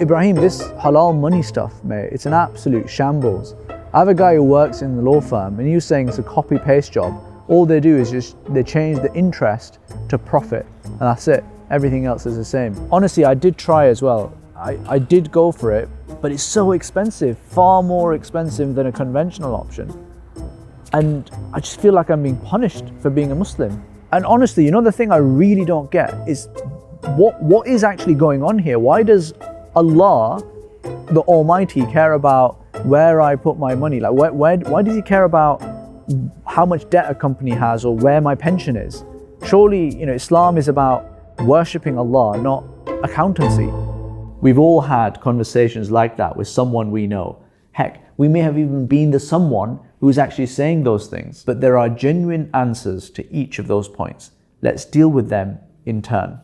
Ibrahim, this halal money stuff, mate, it's an absolute shambles. I have a guy who works in the law firm and he was saying it's a copy-paste job. All they do is they change the interest to profit and that's it. Everything else is the same. Honestly, I did try as well. I did go for it, but it's so expensive, far more expensive than a conventional option. And I just feel like I'm being punished for being a Muslim. And honestly, the thing I really don't get is what is actually going on here? Why does Allah, the Almighty, care about where I put my money? Like, why does He care about how much debt a company has or where my pension is? Surely, Islam is about worshipping Allah, not accountancy. We've all had conversations like that with someone we know. Heck, we may have even been the someone who's actually saying those things. But there are genuine answers to each of those points. Let's deal with them in turn.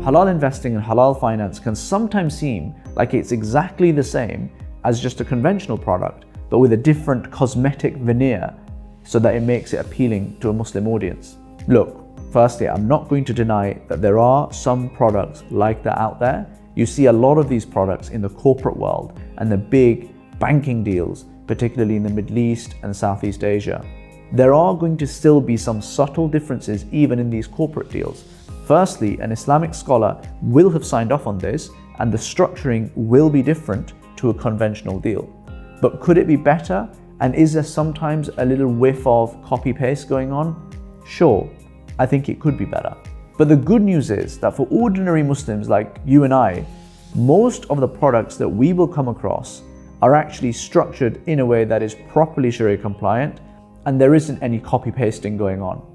Halal investing and halal finance can sometimes seem like it's exactly the same as just a conventional product, but with a different cosmetic veneer so that it makes it appealing to a Muslim audience. Look, firstly, I'm not going to deny that there are some products like that out there. You see a lot of these products in the corporate world and the big banking deals, particularly in the Middle East and Southeast Asia. There are going to still be some subtle differences even in these corporate deals. Firstly, an Islamic scholar will have signed off on this and the structuring will be different to a conventional deal. But could it be better? And is there sometimes a little whiff of copy-paste going on? Sure, I think it could be better. But the good news is that for ordinary Muslims like you and I, most of the products that we will come across are actually structured in a way that is properly Sharia compliant and there isn't any copy-pasting going on.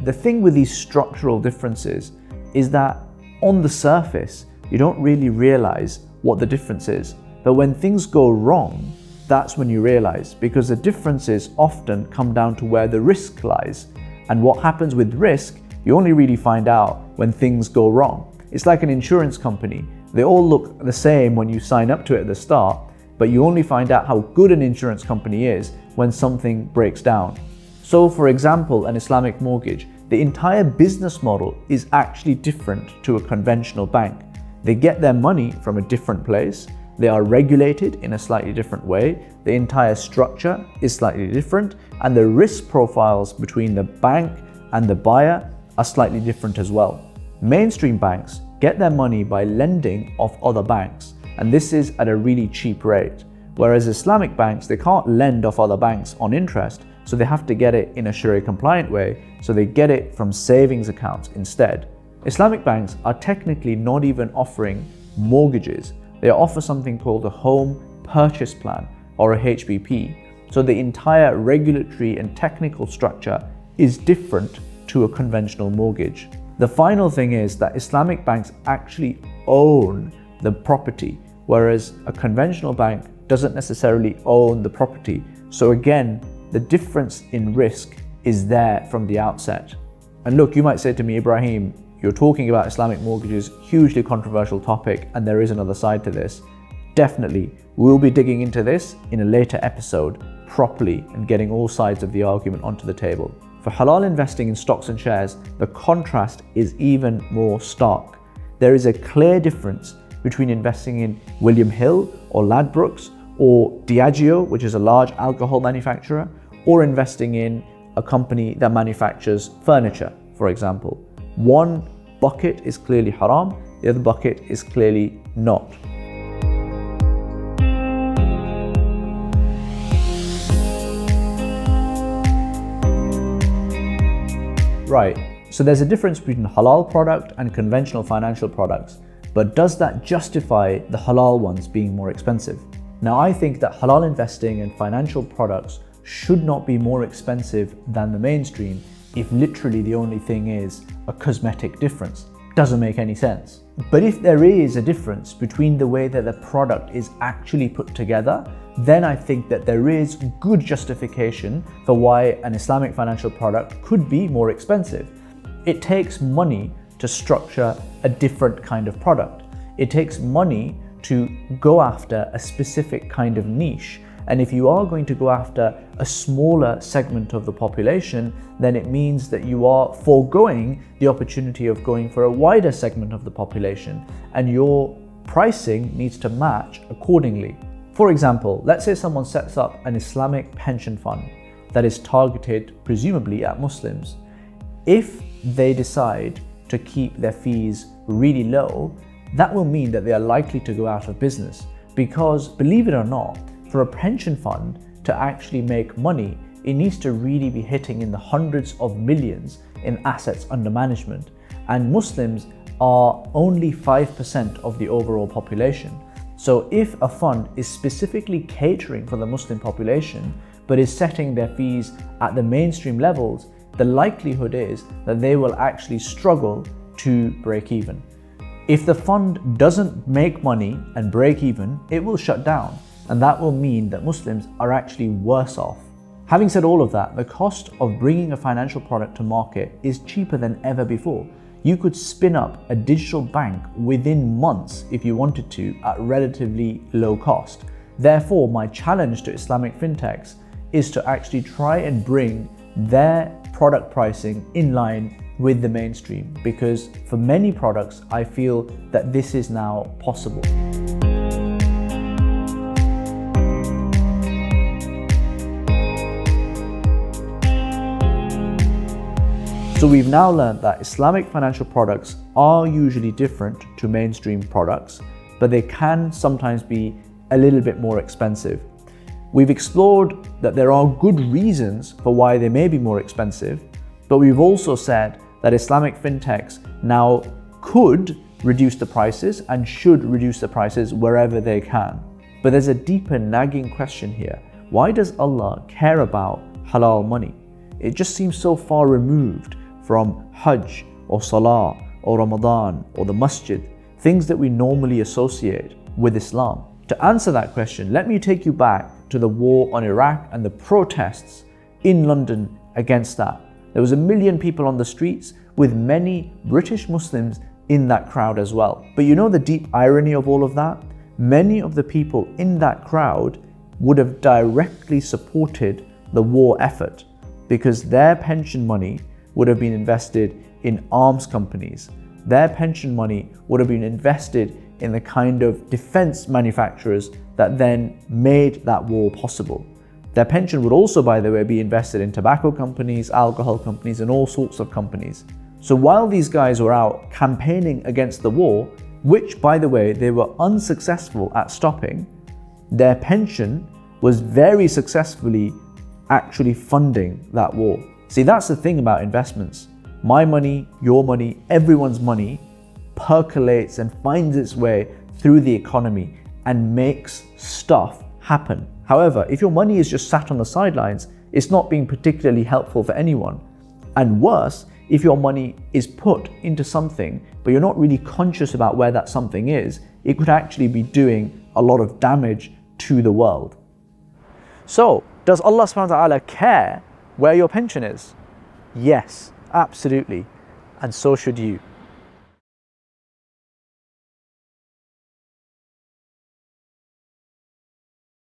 The thing with these structural differences is that on the surface, you don't really realize what the difference is. But when things go wrong, that's when you realize, because the differences often come down to where the risk lies. And what happens with risk, you only really find out when things go wrong. It's like an insurance company. They all look the same when you sign up to it at the start, but you only find out how good an insurance company is when something breaks down. So for example, an Islamic mortgage, the entire business model is actually different to a conventional bank. They get their money from a different place. They are regulated in a slightly different way. The entire structure is slightly different, and the risk profiles between the bank and the buyer are slightly different as well. Mainstream banks get their money by lending off other banks, and this is at a really cheap rate. Whereas Islamic banks, they can't lend off other banks on interest, so they have to get it in a Sharia compliant way, so they get it from savings accounts instead. Islamic banks are technically not even offering mortgages. They offer something called a home purchase plan or a HPP. So the entire regulatory and technical structure is different to a conventional mortgage. The final thing is that Islamic banks actually own the property, whereas a conventional bank doesn't necessarily own the property. So again, the difference in risk is there from the outset. And look, you might say to me, Ibrahim, you're talking about Islamic mortgages, hugely controversial topic, and there is another side to this. Definitely, we'll be digging into this in a later episode properly and getting all sides of the argument onto the table. For halal investing in stocks and shares, the contrast is even more stark. There is a clear difference between investing in William Hill or Ladbrokes or Diageo, which is a large alcohol manufacturer, or investing in a company that manufactures furniture, for example. One bucket is clearly haram, the other bucket is clearly not. Right, so there's a difference between halal product and conventional financial products, but does that justify the halal ones being more expensive? Now, I think that halal investing and financial products should not be more expensive than the mainstream if literally the only thing is a cosmetic difference. Doesn't make any sense. But if there is a difference between the way that the product is actually put together, then I think that there is good justification for why an Islamic financial product could be more expensive. It takes money to structure a different kind of product. It takes money to go after a specific kind of niche. And if you are going to go after a smaller segment of the population, then it means that you are foregoing the opportunity of going for a wider segment of the population, and your pricing needs to match accordingly. For example, let's say someone sets up an Islamic pension fund that is targeted presumably at Muslims. If they decide to keep their fees really low, that will mean that they are likely to go out of business, because believe it or not, for a pension fund to actually make money, it needs to really be hitting in the hundreds of millions in assets under management, and Muslims are only 5% of the overall population. So if a fund is specifically catering for the Muslim population but is setting their fees at the mainstream levels, the likelihood is that they will actually struggle to break even. If the fund doesn't make money and break even, it will shut down, and that will mean that Muslims are actually worse off. Having said all of that, the cost of bringing a financial product to market is cheaper than ever before. You could spin up a digital bank within months if you wanted to at relatively low cost. Therefore, my challenge to Islamic fintechs is to actually try and bring their product pricing in line with the mainstream, because for many products, I feel that this is now possible. So we've now learned that Islamic financial products are usually different to mainstream products, but they can sometimes be a little bit more expensive. We've explored that there are good reasons for why they may be more expensive, but we've also said that Islamic fintechs now could reduce the prices and should reduce the prices wherever they can. But there's a deeper nagging question here. Why does Allah care about halal money? It just seems so far removed from Hajj or Salah or Ramadan or the Masjid, things that we normally associate with Islam. To answer that question, let me take you back to the war on Iraq and the protests in London against that. There was 1 million people on the streets, with many British Muslims in that crowd as well. But you know the deep irony of all of that? Many of the people in that crowd would have directly supported the war effort, because their pension money would have been invested in arms companies. Their pension money would have been invested in the kind of defense manufacturers that then made that war possible. Their pension would also, by the way, be invested in tobacco companies, alcohol companies, and all sorts of companies. So while these guys were out campaigning against the war, which, by the way, they were unsuccessful at stopping, their pension was very successfully actually funding that war. See, that's the thing about investments. My money, your money, everyone's money percolates and finds its way through the economy and makes stuff happen. However, if your money is just sat on the sidelines, it's not being particularly helpful for anyone. And worse, if your money is put into something, but you're not really conscious about where that something is, it could actually be doing a lot of damage to the world. So, does Allah subhanahu wa ta'ala care where your pension is? Yes, absolutely. And so should you.